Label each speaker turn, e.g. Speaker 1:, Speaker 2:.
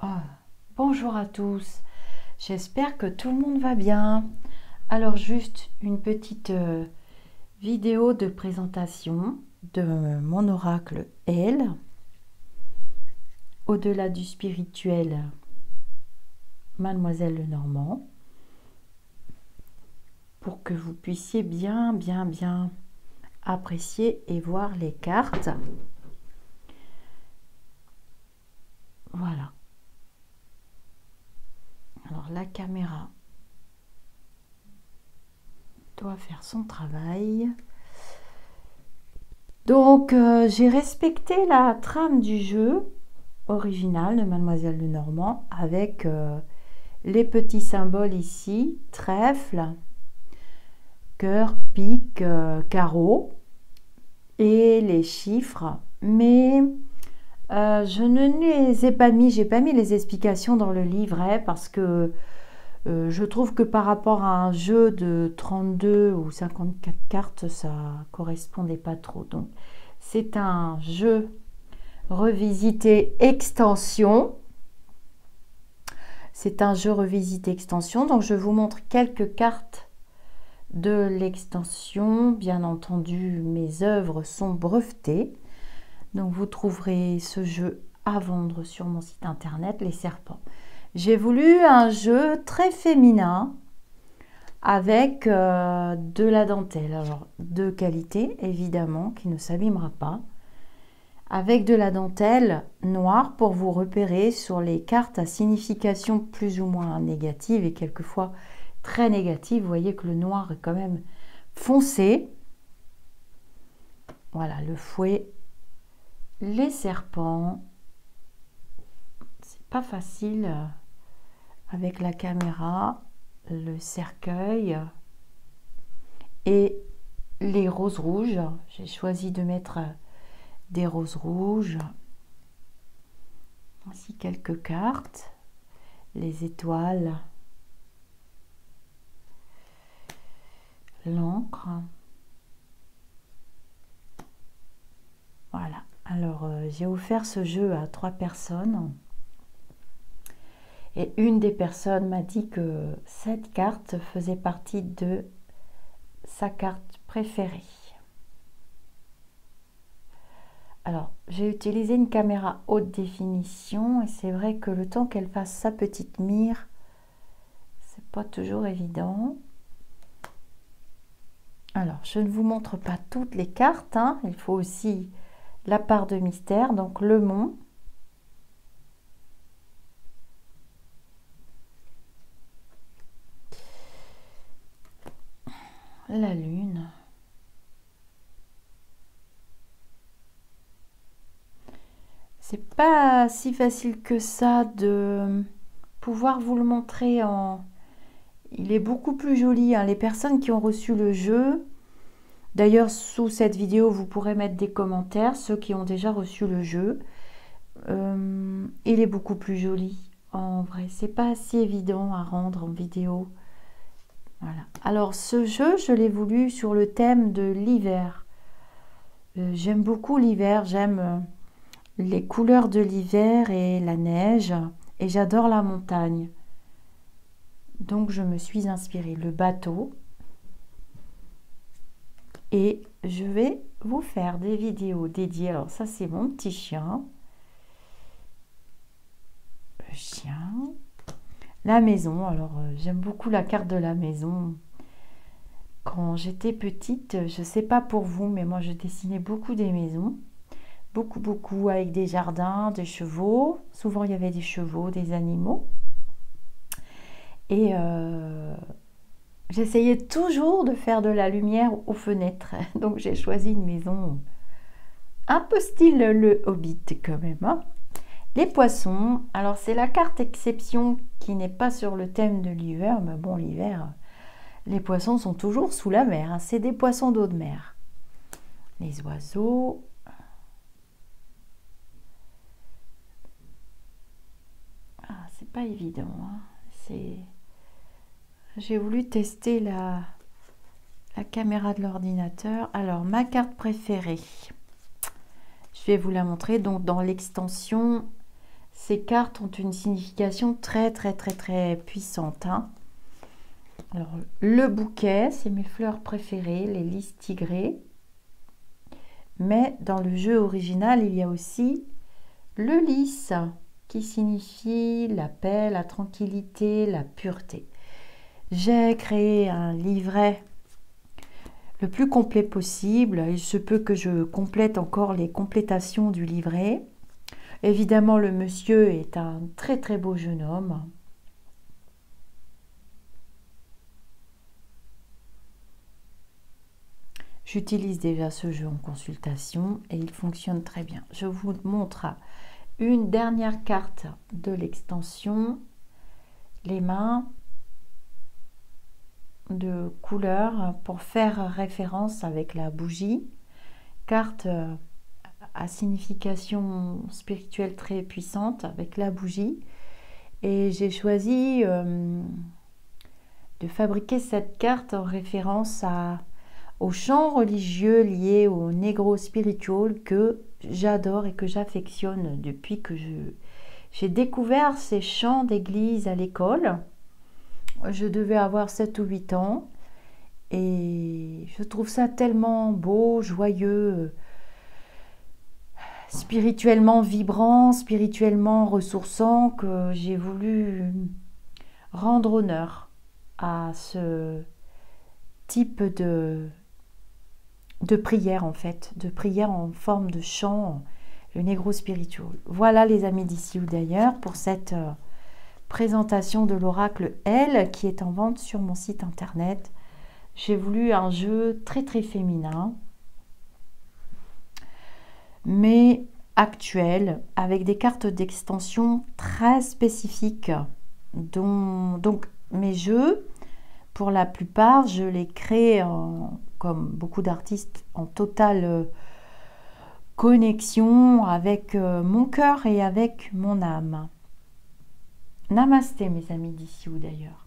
Speaker 1: Ah, bonjour à tous, j'espère que tout le monde va bien. Alors juste une petite vidéo de présentation de mon oracle Elle, au-delà du spirituel, Mademoiselle Lenormand, pour que vous puissiez bien apprécier et voir les cartes. Voilà. Alors la caméra doit faire son travail. Donc j'ai respecté la trame du jeu original de Mademoiselle Lenormand avec les petits symboles ici, trèfle, cœur, pique, carreau et les chiffres, mais je ne les ai pas mis, j'ai pas mis les explications dans le livret parce que je trouve que par rapport à un jeu de 32 ou 54 cartes, ça correspondait pas trop. Donc c'est un jeu revisité extension. C'est un jeu revisité extension. Donc je vous montre quelques cartes de l'extension. Bien entendu, mes œuvres sont brevetées. Donc vous trouverez ce jeu à vendre sur mon site internet, Les Serpents. J'ai voulu un jeu très féminin avec de la dentelle. Alors de qualité évidemment, qui ne s'abîmera pas. Avec de la dentelle noire pour vous repérer sur les cartes à signification plus ou moins négative et quelquefois très négative. Vous voyez que le noir est quand même foncé. Voilà, le fouet, les serpents. C'est pas facile avec la caméra, le cercueil et les roses rouges. J'ai choisi de mettre des roses rouges. Voici quelques cartes. Les étoiles. L'encre. Voilà. Alors, j'ai offert ce jeu à 3 personnes. Et une des personnes m'a dit que cette carte faisait partie de sa carte préférée. Alors, j'ai utilisé une caméra haute définition et c'est vrai que le temps qu'elle fasse sa petite mire, c'est pas toujours évident. Alors, je ne vous montre pas toutes les cartes, hein. Il faut aussi la part de mystère, donc le mont. La lune. C'est pas si facile que ça de pouvoir vous le montrer en... Il est beaucoup plus joli, hein. Les personnes qui ont reçu le jeu, d'ailleurs sous cette vidéo vous pourrez mettre des commentaires, ceux qui ont déjà reçu le jeu. Il est beaucoup plus joli en vrai, c'est pas si évident à rendre en vidéo. Voilà. Alors ce jeu, je l'ai voulu sur le thème de l'hiver. J'aime beaucoup l'hiver, j'aime les couleurs de l'hiver et la neige, et j'adore la montagne. Donc je me suis inspirée le bateau et je vais vous faire des vidéos dédiées. Alors ça c'est mon petit chien, le chien, la maison. Alors j'aime beaucoup la carte de la maison. Quand j'étais petite, je sais pas pour vous, mais moi je dessinais beaucoup des maisons. Beaucoup avec des jardins, des chevaux. Souvent il y avait des chevaux, des animaux. Et j'essayais toujours de faire de la lumière aux fenêtres. Donc j'ai choisi une maison un peu style le Hobbit quand même, hein. Les poissons, alors c'est la carte exception qui n'est pas sur le thème de l'hiver. Mais bon, l'hiver, les poissons sont toujours sous la mer, hein. C'est des poissons d'eau de mer. Les oiseaux. Ah, c'est pas évident, hein. J'ai voulu tester la caméra de l'ordinateur. Alors, ma carte préférée, je vais vous la montrer. Donc, dans l'extension, Ces cartes ont une signification très très très très puissante, hein. Alors, le bouquet, c'est mes fleurs préférées, les lys tigrés. Mais dans le jeu original, il y a aussi le lys, qui signifie la paix, la tranquillité, la pureté. J'ai créé un livret le plus complet possible. Il se peut que je complète encore les complétations du livret. Évidemment, le monsieur est un très très beau jeune homme. J'utilise déjà ce jeu en consultation et il fonctionne très bien. Je vous montre une dernière carte de l'extension, les mains de couleur pour faire référence avec la bougie. Carte à signification spirituelle très puissante avec la bougie. Et j'ai choisi de fabriquer cette carte en référence au chant religieux lié au Negro Spiritual que j'adore et que j'affectionne depuis que j'ai découvert ces chants d'église à l'école. Je devais avoir 7 ou 8 ans et je trouve ça tellement beau, joyeux, spirituellement vibrant, spirituellement ressourçant que j'ai voulu rendre honneur à ce type de prière en fait, de prière en forme de chant, le Negro Spiritual. Voilà les amis d'ici ou d'ailleurs pour cette présentation de l'oracle L qui est en vente sur mon site internet. J'ai voulu un jeu très très féminin, mais actuel, avec des cartes d'extension très spécifiques. Donc mes jeux, pour la plupart, je les crée comme beaucoup d'artistes en totale connexion avec mon cœur et avec mon âme. Namasté mes amis d'ici ou d'ailleurs.